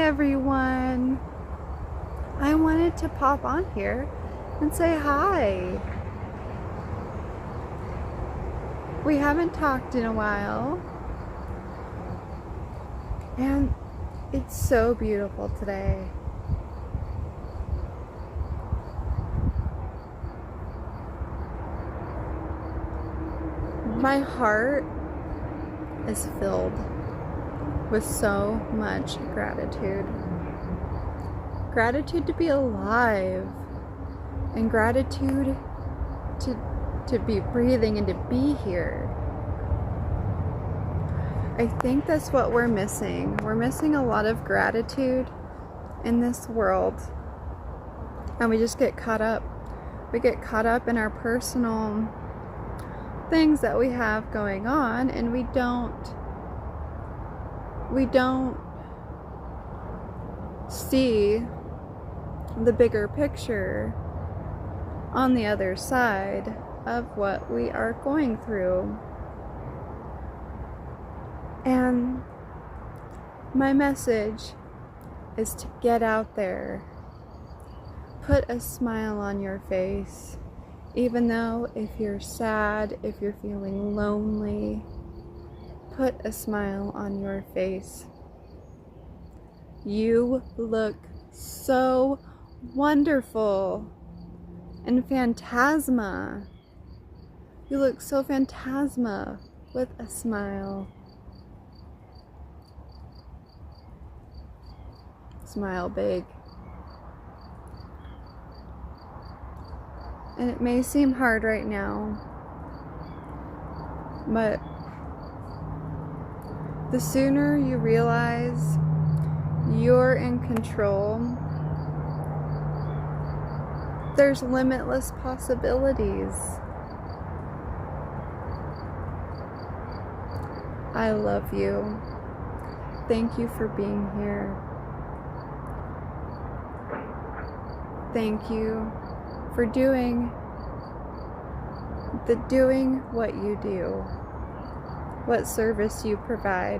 everyone. I wanted to pop on here and say hi. We haven't talked in a while, and it's so beautiful today. My heart is filled with so much gratitude. Gratitude to be alive, and gratitude to be breathing and to be here. I think that's what we're missing. We're missing a lot of gratitude in this world, and we just get caught up. We get caught up in our personal things that we have going on, and we don't see the bigger picture on the other side of what we are going through. And my message is to get out there, put a smile on your face, even though if you're sad, if you're feeling lonely, put a smile on your face. You look so wonderful and phantasma. You look so phantasma with a smile. Smile big. And it may seem hard right now, but the sooner you realize you're in control, there's limitless possibilities. I love you. Thank you for being here. Thank you for doing what you do, what service you provide.